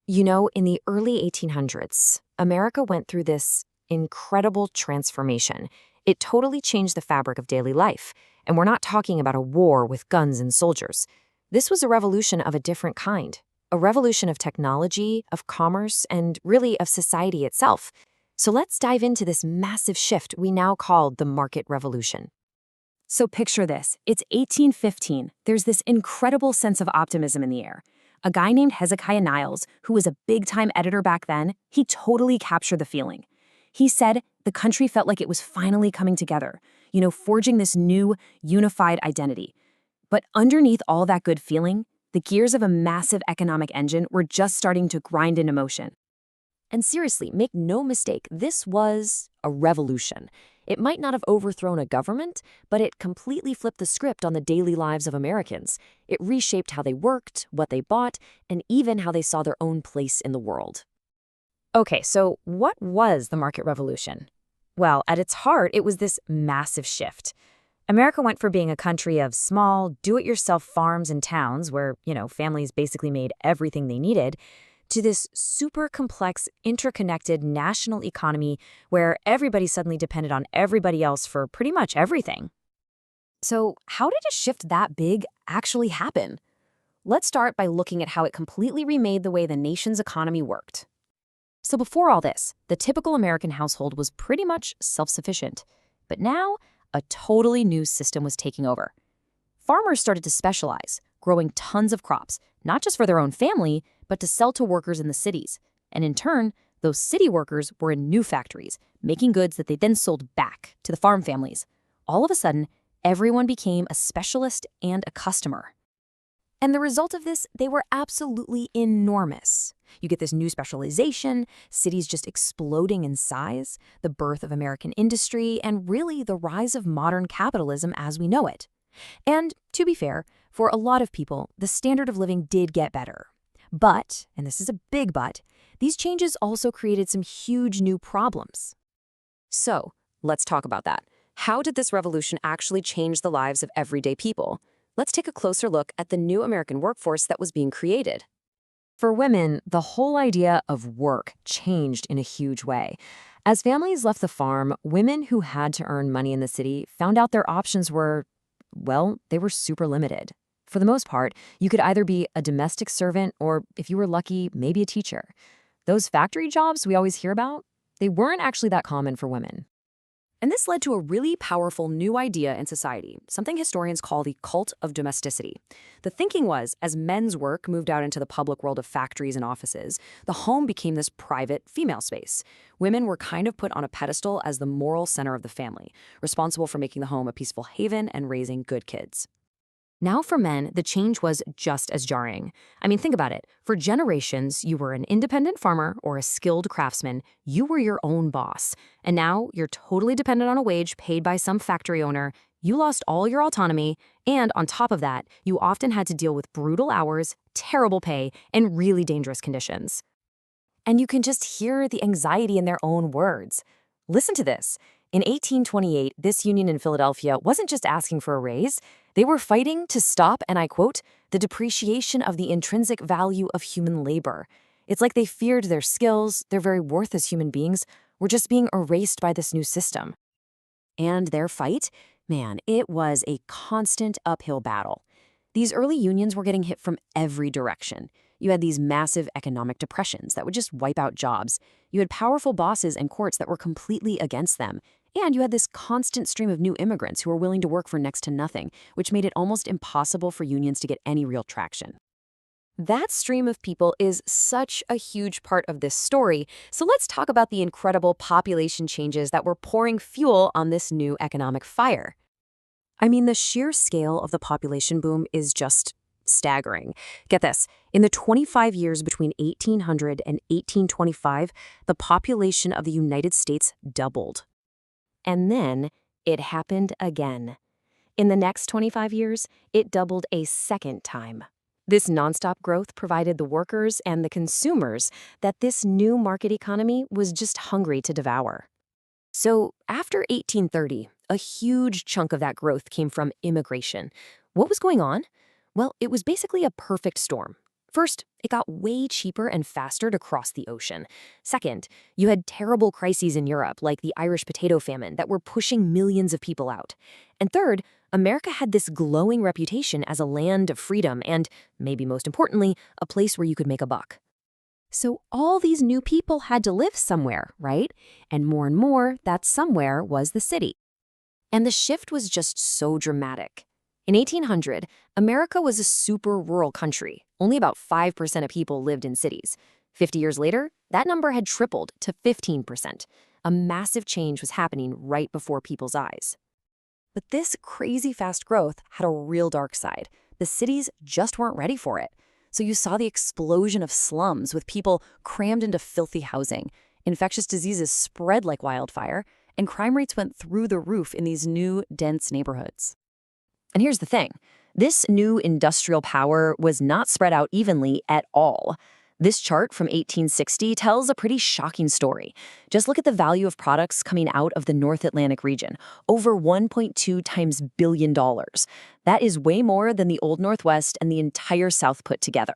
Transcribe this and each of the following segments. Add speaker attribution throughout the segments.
Speaker 1: You know, in the early 1800s, America went through this incredible transformation. It totally changed the fabric of daily life. And we're not talking about a war with guns and soldiers. This was a revolution of a different kind, a revolution of technology, of commerce, and really of society itself. So let's dive into this massive shift we now call the market revolution.
Speaker 2: So picture this. It's 1815. There's this incredible sense of optimism in the air. A guy named Hezekiah Niles, who was a big-time editor back then, he totally captured the feeling. He said the country felt like it was finally coming together, forging this new, unified identity. But underneath all that good feeling, the gears of a massive economic engine were just starting to grind into motion.
Speaker 1: And seriously, make no mistake, this was a revolution. It might not have overthrown a government, but it completely flipped the script on the daily lives of Americans. It reshaped how they worked, what they bought, and even how they saw their own place in the world. Okay, so what was the market revolution? Well, at its heart, it was this massive shift. America went from being a country of small, do-it-yourself farms and towns where, families basically made everything they needed, to this super complex, interconnected national economy where everybody suddenly depended on everybody else for pretty much everything. So, how did a shift that big actually happen? Let's start by looking at how it completely remade the way the nation's economy worked. So before all this, the typical American household was pretty much self-sufficient. But now, a totally new system was taking over. Farmers started to specialize, growing tons of crops, not just for their own family, but to sell to workers in the cities. And in turn, those city workers were in new factories, making goods that they then sold back to the farm families. All of a sudden, everyone became a specialist and a customer. And the result of this, they were absolutely enormous. You get this new specialization, cities just exploding in size, the birth of American industry, and really the rise of modern capitalism as we know it. And to be fair, for a lot of people, the standard of living did get better. But, and this is a big but, these changes also created some huge new problems. So, let's talk about that. How did this revolution actually change the lives of everyday people? Let's take a closer look at the new American workforce that was being created. For women, the whole idea of work changed in a huge way. As families left the farm, women who had to earn money in the city found out their options were, well, they were super limited. For the most part, you could either be a domestic servant or, if you were lucky, maybe a teacher. Those factory jobs we always hear about, they weren't actually that common for women. And this led to a really powerful new idea in society, something historians call the cult of domesticity. The thinking was, as men's work moved out into the public world of factories and offices, the home became this private female space. Women were kind of put on a pedestal as the moral center of the family, responsible for making the home a peaceful haven and raising good kids. Now for men, the change was just as jarring. I mean, think about it. For generations, you were an independent farmer or a skilled craftsman. You were your own boss. And now you're totally dependent on a wage paid by some factory owner. You lost all your autonomy. And on top of that, you often had to deal with brutal hours, terrible pay, and really dangerous conditions. And you can just hear the anxiety in their own words. Listen to this. In 1828, this union in Philadelphia wasn't just asking for a raise. They were fighting to stop, and I quote, the depreciation of the intrinsic value of human labor. It's like they feared their skills, their very worth as human beings, were just being erased by this new system. And their fight? Man, it was a constant uphill battle. These early unions were getting hit from every direction. You had these massive economic depressions that would just wipe out jobs. You had powerful bosses and courts that were completely against them. And you had this constant stream of new immigrants who were willing to work for next to nothing, which made it almost impossible for unions to get any real traction. That stream of people is such a huge part of this story, so let's talk about the incredible population changes that were pouring fuel on this new economic fire. I mean, the sheer scale of the population boom is just staggering. Get this, in the 25 years between 1800 and 1825, the population of the United States doubled. And then it happened again. In the next 25 years, it doubled a second time. This nonstop growth provided the workers and the consumers that this new market economy was just hungry to devour. So after 1830, a huge chunk of that growth came from immigration. What was going on? Well, it was basically a perfect storm. First, it got way cheaper and faster to cross the ocean. Second, you had terrible crises in Europe, like the Irish potato famine, that were pushing millions of people out. And third, America had this glowing reputation as a land of freedom and, maybe most importantly, a place where you could make a buck. So all these new people had to live somewhere, right? And more, that somewhere was the city. And the shift was just so dramatic. In 1800, America was a super rural country. Only about 5% of people lived in cities. 50 years later, that number had tripled to 15%. A massive change was happening right before people's eyes. But this crazy fast growth had a real dark side. The cities just weren't ready for it. So you saw the explosion of slums with people crammed into filthy housing. Infectious diseases spread like wildfire, and crime rates went through the roof in these new, dense neighborhoods. And here's the thing. This new industrial power was not spread out evenly at all. This chart from 1860 tells a pretty shocking story. Just look at the value of products coming out of the North Atlantic region, over $1.2 billion. That is way more than the Old Northwest and the entire South put together.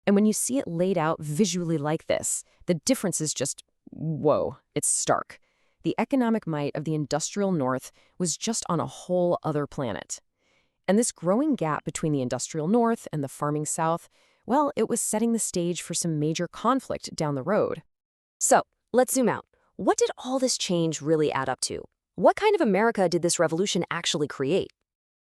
Speaker 1: And when you see it laid out visually like this, the difference is just, whoa, it's stark. The economic might of the industrial North was just on a whole other planet. And this growing gap between the industrial North and the farming South, well, it was setting the stage for some major conflict down the road. So, let's zoom out. What did all this change really add up to? What kind of America did this revolution actually create?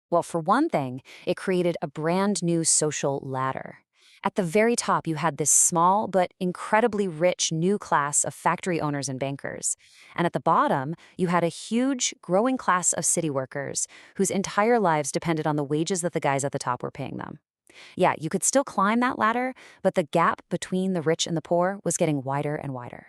Speaker 2: Well, for one thing, it created a brand new social ladder. At the very top, you had this small but incredibly rich new class of factory owners and bankers. And at the bottom, you had a huge, growing class of city workers whose entire lives depended on the wages that the guys at the top were paying them. Yeah, you could still climb that ladder, but the gap between the rich and the poor was getting wider and wider.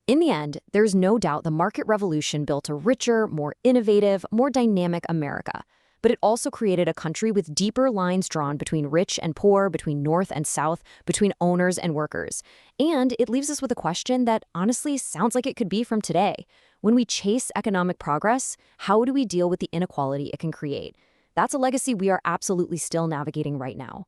Speaker 1: In the end, there's no doubt the market revolution built a richer, more innovative, more dynamic America. But it also created a country with deeper lines drawn between rich and poor, between North and South, between owners and workers. And it leaves us with a question that honestly sounds like it could be from today. When we chase economic progress, how do we deal with the inequality it can create? That's a legacy we are absolutely still navigating right now.